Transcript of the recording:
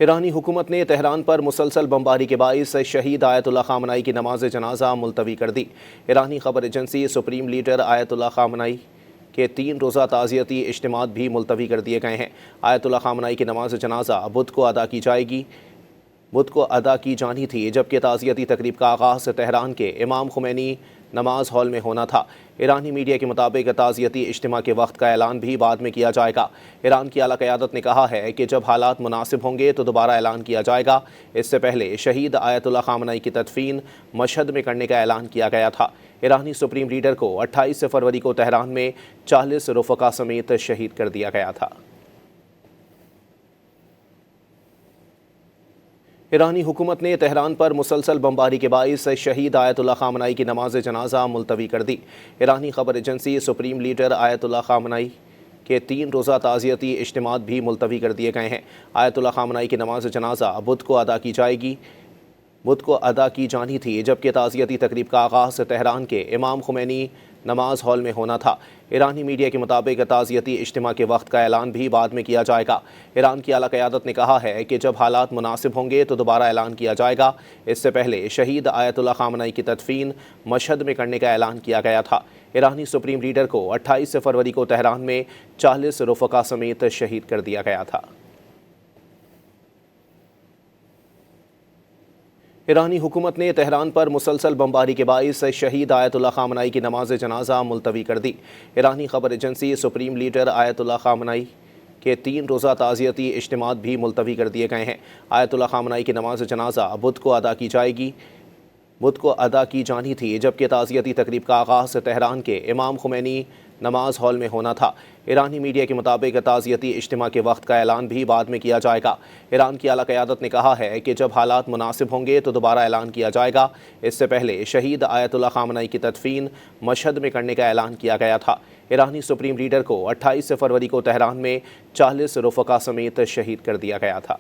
ایرانی حکومت نے تہران پر مسلسل بمباری کے باعث شہید آیت اللہ خامنائی کی نماز جنازہ ملتوی کر دی۔ ایرانی خبر ایجنسی سپریم لیڈر آیت اللہ خامنائی کے 3 روزہ تعزیتی اجتماعات بھی ملتوی کر دیے گئے ہیں۔ آیت اللہ خامنائی کی نماز جنازہ بدھ کو ادا کی جانی تھی، جبکہ تعزیتی تقریب کا آغاز تہران کے امام خمینی نماز ہال میں ہونا تھا۔ ایرانی میڈیا کے مطابق تعزیتی اجتماع کے وقت کا اعلان بھی بعد میں کیا جائے گا۔ ایران کی اعلیٰ قیادت نے کہا ہے کہ جب حالات مناسب ہوں گے تو دوبارہ اعلان کیا جائے گا۔ اس سے پہلے شہید آیت اللہ خامنائی کی تدفین مشہد میں کرنے کا اعلان کیا گیا تھا۔ ایرانی سپریم لیڈر کو 28 فروری کو تہران میں 40 رفقا سمیت شہید کر دیا گیا تھا۔ ایرانی حکومت نے تہران پر مسلسل بمباری کے باعث شہید آیت اللہ خامنائی کی نماز جنازہ ملتوی کر دی۔ ایرانی خبر ایجنسی سپریم لیڈر آیت اللہ خامنائی کے 3 روزہ تعزیتی اجتماعات بھی ملتوی کر دیے گئے ہیں۔ آیت اللہ خامنائی کی نماز جنازہ بدھ کو ادا کی جانی تھی، جبکہ تعزیتی تقریب کا آغاز تہران کے امام خمینی نماز ہال میں ہونا تھا۔ ایرانی میڈیا کے مطابق تعزیتی اجتماع کے وقت کا اعلان بھی بعد میں کیا جائے گا۔ ایران کی اعلیٰ قیادت نے کہا ہے کہ جب حالات مناسب ہوں گے تو دوبارہ اعلان کیا جائے گا۔ اس سے پہلے شہید آیت اللہ خامنائی کی تدفین مشہد میں کرنے کا اعلان کیا گیا تھا۔ ایرانی سپریم لیڈر کو 28 فروری کو تہران میں 40 رفقا سمیت شہید کر دیا گیا تھا۔ ایرانی حکومت نے تہران پر مسلسل بمباری کے باعث شہید آیت اللہ خامنائی کی نماز جنازہ ملتوی کر دی۔ ایرانی خبر ایجنسی سپریم لیڈر آیت اللہ خامنائی کے 3 روزہ تعزیتی اجتماعات بھی ملتوی کر دیے گئے ہیں۔ آیت اللہ خامنائی کی نماز جنازہ بدھ کو ادا کی جانی تھی، جبکہ تعزیتی تقریب کا آغاز تہران کے امام خمینی نماز ہال میں ہونا تھا۔ ایرانی میڈیا کے مطابق تعزیتی اجتماع کے وقت کا اعلان بھی بعد میں کیا جائے گا۔ ایران کی اعلیٰ قیادت نے کہا ہے کہ جب حالات مناسب ہوں گے تو دوبارہ اعلان کیا جائے گا۔ اس سے پہلے شہید آیت اللہ خامنائی کی تدفین مشہد میں کرنے کا اعلان کیا گیا تھا۔ ایرانی سپریم لیڈر کو 28 فروری کو تہران میں 40 رفقا سمیت شہید کر دیا گیا تھا۔